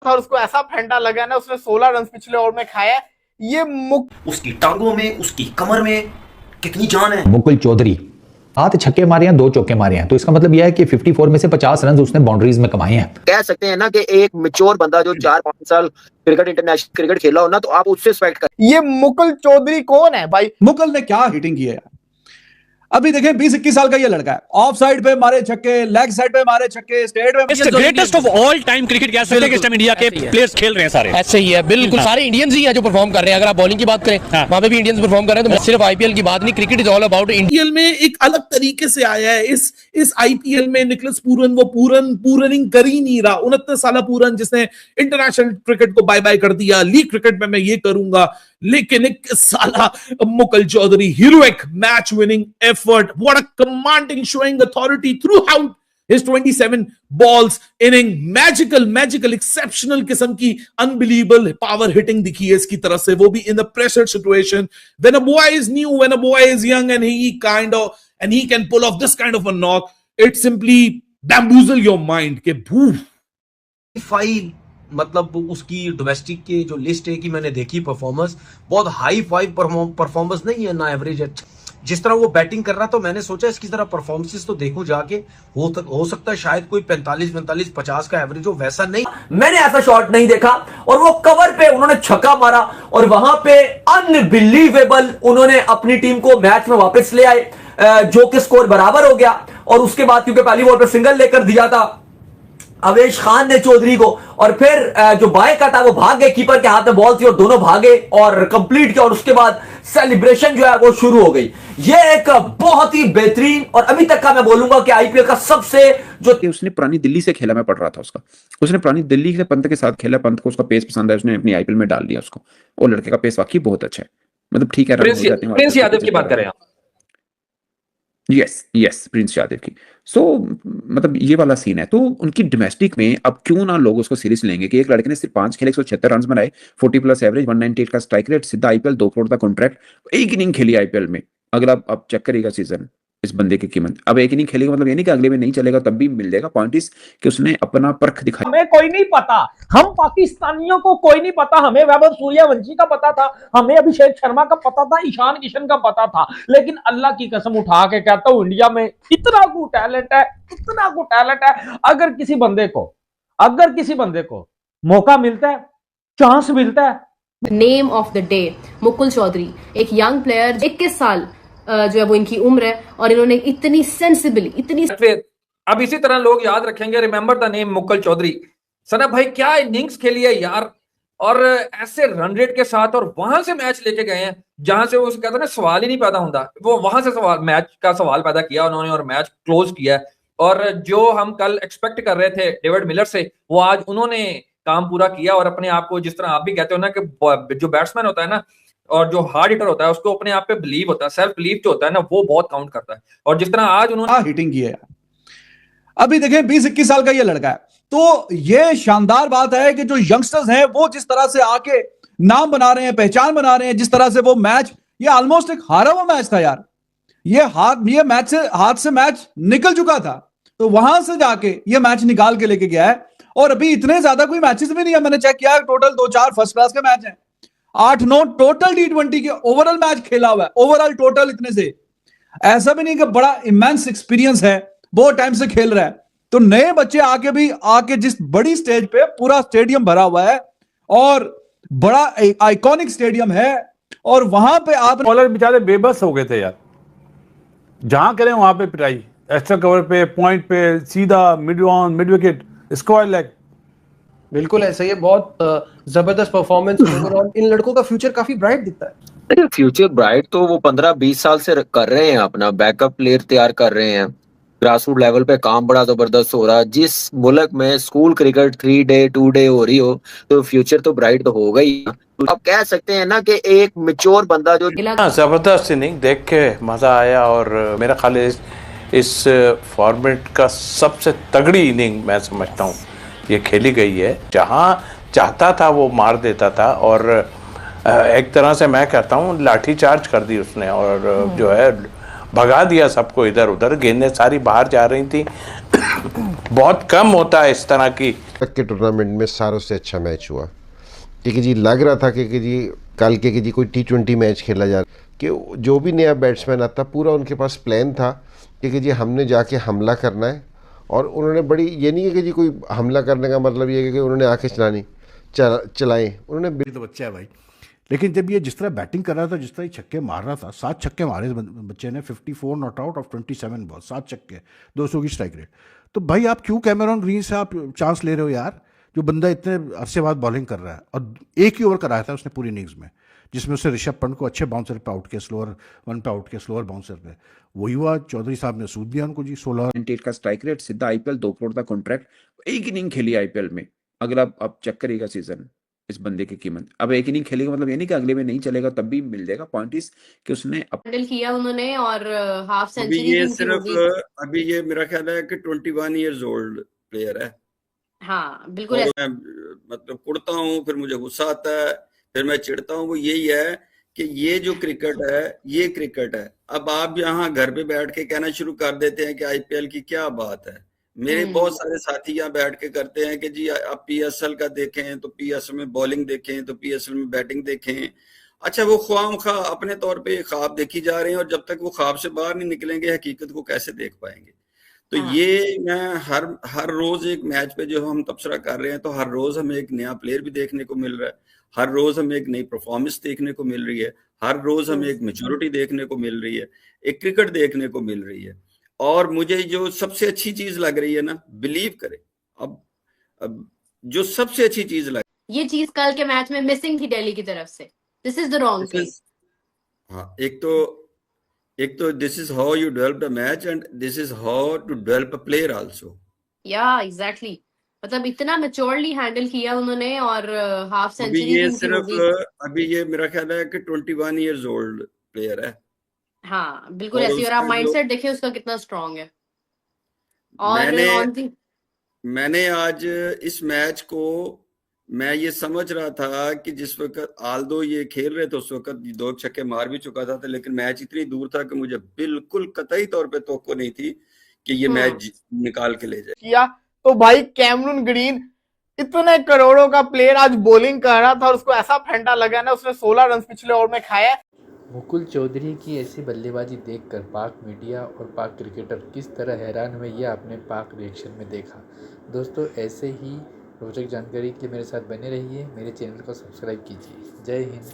और उसको ऐसा फेंटा लगा ना, उसने 16 रन पिछले ओवर में खाया। ये उसकी टांगों में, उसकी कमर में कितनी जान है। मुकुल चौधरी 7 छक्के मारे हैं, 2 चौके मारे हैं, तो इसका मतलब यह है कि 54 में से 50 रन उसने बाउंड्रीज में कमाए हैं। कह सकते हैं ना कि एक मैच्योर बंदा जो 4-5 साल क्रिकेट इंटरनेशनल क्रिकेट खेला हो ना, तो आप उससे एक्सपेक्ट कर। ये मुकुल चौधरी कौन है भाई? मुकुल ने क्या हिटिंग की है यार। अभी देखें 20-21 साल का ये लड़का है, ऑफ साइड पे मारे छक्के, लेग साइड पे मारे छक्के, स्टेट में greatest of all time cricket कह सकते हैं कि इस टाइम इंडिया के प्लेयर्स खेल रहे हैं सारे। ऐसे ही है बिल्कुल, सारे इंडियंस ही है जो परफॉर्म कर रहे हैं। अगर आप बॉलिंग की बात करें वहां पे भी इंडियंस परफॉर्म कर रहे हैं, तो सिर्फ आईपीएल की बात नहीं, cricket is all about India. IPL में एक अलग तरीके से आया है। इस आईपीएल में निकलस पूरन वो पूरनिंग कर ही नहीं रहा। 69 साल पूरन जिसने इंटरनेशनल क्रिकेट को बाय बाय कर दिया, लीग क्रिकेट में मैं ये करूंगा। लेकिन एक साला Mukul Chaudhary, heroic match winning effort, what a commanding showing authority throughout his 27 balls inning, magical exceptional किस्म की अनबिलीवेबल पावर हिटिंग दिखी है इसकी तरफ से, वो भी in the pressure situation when a boy is new, when a boy is young and he can pull off this kind of a knock, it simply bamboozle your mind के भूफ five मतलब उसकी डोमेस्टिक के जो list है कि मैंने देखी performance, बहुत हाई फाइव परफॉर्मेंस नहीं है ना, एवरेज है। जिस तरह वो बैटिंग कर रहा तो मैंने सोचा इसकी तरह परफॉर्मेंसेस तो देखूं जाके, हो सकता है शायद कोई 45-50 का एवरेज हो, वैसा नहीं। मैंने ऐसा शॉट नहीं देखा और वो कवर पे उन्होंने छक्का मारा और वहां पे अनबिलीवेबल उन्होंने अपनी टीम को मैच में वापस ले आए, जो कि स्कोर बराबर हो गया। और उसके बाद क्योंकि पहली बॉल पे सिंगल लेकर दिया था अवेश खान ने चौधरी को, और फिर जो बाएं का था वो भाग गए, कीपर के हाथ में बॉल थी और दोनों भागे और कंप्लीट किया, और उसके बाद सेलिब्रेशन जो है वो शुरू हो गई। ये एक बहुत ही बेहतरीन और अभी तक का मैं बोलूंगा कि आईपीएल का सबसे जो उसने पुरानी दिल्ली से खेला, मैं पढ़ रहा था उसने पुरानी दिल्ली से पंत के साथ खेला, पंत को उसका पेस पसंद है, उसने अपनी आईपीएल में डाल दिया उसको। वो लड़के का पेस वाकई बहुत अच्छा है, मतलब ठीक है। प्रिंस यादव की बात कर रहे हैं आप? यस प्रिंस यादव की। सो मतलब ये वाला सीन है। तो उनकी डोमेस्टिक में अब क्यों ना लोग उसको सीरियस लेंगे कि एक लड़के ने सिर्फ 5 खेले, 176 रन बनाए, 40+ एवरेज, 198 का स्ट्राइक रेट, सीधा आईपीएल, 2 करोड़ का कॉन्ट्रैक्ट, एक इनिंग खेली आईपीएल में। अगला आप चेक करिएगा सीजन इस बंदे की कीमत। अब एक इनिंग खेलेगा मतलब ये नहीं कि अगले में नहीं चलेगा तब भी मिल जाएगा। पॉइंट इज कि उसने अपना परख दिखाया। हमें कोई नहीं पता, हम पाकिस्तानियों को कोई नहीं पता। हमें वैभव सूर्यवंशी का पता था, हमें अभिषेक शर्मा का पता था, ईशान किशन का पता था, लेकिन अल्लाह की कसम उठा के कहता हूं इंडिया में इतना को टैलेंट है। अगर किसी बंदे को मौका मिलता है, चांस मिलता है। Name of the day Mukul Chaudhary, एक यंग प्लेयर, 21 साल जो है वो इनकी उम्र है, और इन्होंने इतनी सेंसिबली इतनी अब इसी तरह लोग याद रखेंगे, remember the name Mukul Chaudhary. Sana भाई क्या इनिंग्स खेली है यार, और ऐसे रन रेट के साथ, और वहां से मैच लेके गए हैं जहां से वो कहते हैं ना सवाल ही नहीं पैदा होता, वो वहां से मैच का सवाल पैदा किया उन्होंने और मैच क्लोज किया। और जो हम कल एक्सपेक्ट कर रहे थे डेविड मिलर से, वो आज उन्होंने काम पूरा किया। और अपने आप को, जिस तरह आप भी कहते हो ना कि जो बैट्समैन होता है ना और जो हार्ड हिटर होता है, उसको अपने आप पे बिलीव होता है, सेल्फ बिलीव जो होता है ना, वो बहुत काउंट करता है। और जिस तरह आज उन्होंने हिटिंग की है। अभी देखें 20-21 साल का ये लड़का है, तो ये शानदार बात है कि जो यंगस्टर्स हैं वो जिस तरह से आके नाम बना रहे हैं, पहचान बना रहे हैं, जिस तरह से वो मैच, ये ऑलमोस्ट एक हारा हुआ मैच था यार। ये मैच से हाथ से मैच निकल चुका था, तो वहां से जाके ये मैच निकाल के लेके गया है। और अभी इतने ज्यादा कोई मैचेस भी नहीं है, मैंने चेक किया, टोटल 2-4 फर्स्ट क्लास के मैच हैं, 8-9 टोटल T20 के ओवरऑल मैच खेला हुआ है। ओवरऑल टोटल इतने से, ऐसा भी नहीं कि बड़ा इमेंस एक्सपीरियंस है, बहुत टाइम से खेल रहा है। तो नए बच्चे आके जिस बड़ी स्टेज पे, पूरा स्टेडियम भरा हुआ है और बड़ा आइकॉनिक स्टेडियम है, और वहां पे आप बॉलर बेचारे बेबस हो गए थे यार, जहां करें वहां पे पिटाई, एक्स्ट्रा कवर पे, पॉइंट पे, सीधा mid on, mid wicket, square leg. बिल्कुल ऐसा ही है, बहुत जबरदस्त परफॉर्मेंस ओवरऑल। इन लड़कों का फ्यूचर काफी ब्राइट दिखता है। फ्यूचर ब्राइट तो वो 15-20 साल से कर रहे हैं, अपना बैकअप प्लेयर तैयार कर रहे हैं, ग्रासरूट लेवल पे काम बड़ा जबरदस्त हो रहा है। जिस मुल्क में स्कूल क्रिकेट 3 डे 2 डे हो रही हो, तो फ्यूचर तो ब्राइट तो होगा ही। आप कह सकते हैं ना कि एक मैच्योर बंदा जो जबरदस्त इनिंग देख के मजा आया, और मेरा ख्याल है इस फॉर्मेट का सबसे तगड़ी इनिंग मैं समझता हूँ ये खेली गई है। जहाँ चाहता था वो मार देता था, और एक तरह से मैं कहता हूँ लाठी चार्ज कर दी उसने, और जो है भगा दिया सबको इधर उधर। गेंदें सारी बाहर जा रही थी बहुत कम होता है इस तरह की। तक के टूर्नामेंट में सारों से अच्छा मैच हुआ, क्योंकि जी लग रहा था कि जी कल के जी कोई T20 मैच खेला जा कि जो भी नया बैट्समैन आता पूरा उनके पास प्लान था कि जी हमने जाके हमला करना है। और उन्होंने बड़ी ये नहीं है कि जी कोई हमला करने का मतलब ये है कि उन्होंने आके चलाएं, उन्होंने तो बच्चा है भाई। लेकिन जब ये जिस तरह बैटिंग कर रहा था, जिस तरह छक्के मार रहा था, 7 छक्के मारे इस बच्चे ने, 54 नॉट आउट ऑफ 27 बॉल, 7 छक्के, 200 की स्ट्राइक रेट। तो भाई आप क्यों कैमेरॉन ग्रीन से आप चांस ले रहे हो यार, जो बंदा इतने अरसे बाद बॉलिंग कर रहा है। और एक ही ओवर कराया था उसने पूरी इनिंग्स में, जिसमें उसने ऋषभ पंत को अच्छे बाउंसर पे आउट किया, स्लोअर 1 पे आउट किया, स्लोअर बाउंसर पे। वही हुआ, चौधरी साहब ने सूद दिया उनको जी 16 का स्ट्राइक रेट, सीधा आईपीएल 2 करोड़ का कॉन्ट्रैक्ट, एक इनिंग खेली आईपीएल में। अगला अब चेक करिएगा सीजन इस बंदे की कीमत। अब एक इनिंग खेलेगा मतलब ये नहीं कि अगले में नहीं चलेगा तब भी मिल जाएगा। पॉइंट इज कि उसने हैंडल किया उन्होंने और हाफ अभी सेंचुरी ये सिर्फ अभी ये मेरा ख्याल है कि 21 इयर्स ओल्ड प्लेयर है। हाँ बिल्कुल और ऐसा। मैं मतलब कुड़ता हूँ, फिर मुझे गुस्सा आता है, फिर मैं चिढ़ता हूँ। वो यही है कि ये जो क्रिकेट है ये क्रिकेट है। अब आप यहाँ घर पे बैठ के कहना शुरू कर देते हैं कि आईपीएल की क्या बात है। मेरे बहुत सारे साथी यहाँ बैठ के करते हैं कि जी आप पीएसएल का देखें तो पीएसएल में बॉलिंग देखें, तो पीएसएल में बैटिंग देखें। अच्छा, वो ख्वाम-ख्वाह अपने तौर पे ख्वाब देखी जा रहे हैं, और जब तक वो ख्वाब से बाहर नहीं निकलेंगे हकीकत को कैसे देख पाएंगे। तो ये मैं हर रोज एक मैच पे जो हम तबसरा कर रहे हैं, तो हर रोज हमें एक नया प्लेयर भी देखने को मिल रहा है, हर रोज हमें एक नई परफॉर्मेंस देखने को मिल रही है, हर रोज हमें एक मैच्योरिटी देखने को मिल रही है, एक क्रिकेट देखने को मिल रही है। और मुझे जो सबसे अच्छी चीज लग रही है ना, बिलीव करें, अब जो सबसे अच्छी चीज लग ये चीज कल के मैच में मिसिंग थी दिल्ली की तरफ से। This is the wrong thing. हाँ, एक तो this is how you develop the match and this is how to develop a player also. Yeah exactly, मतलब इतना मैच्योरली हैंडल किया उन्होंने और हाफ अभी सेंचुरी ये सिर्फ अभी ये मेरा ख्याल है कि 21 इयर्स ओल्ड प्लेयर है। हाँ बिल्कुल और ऐसी। और आप उसका माइंडसेट देखिए उसका कितना स्ट्रांग है। और मैंने आज इस मैच को मैं ये समझ रहा था कि जिस वक्त आल्दो ये खेल रहे थे उस वक्त 2 छक्के मार भी चुका था, लेकिन मैच इतनी दूर था कि मुझे बिल्कुल कतई तौर पे तवक्को नहीं थी कि ये मैच निकाल के ले जाए। किया तो भाई कैमरून ग्रीन इतने करोड़ों का प्लेयर आज बॉलिंग कर रहा था और उसको ऐसा फेंटा लगा ना, उसने 16 रन पिछले ओवर में खाया। मुकुल चौधरी की ऐसी बल्लेबाजी देखकर पाक मीडिया और पाक क्रिकेटर किस तरह हैरान हुए, ये आपने पाक रिएक्शन में देखा। दोस्तों, ऐसे ही रोचक जानकारी के लिए मेरे साथ बने रहिए, मेरे चैनल को सब्सक्राइब कीजिए। जय हिंद।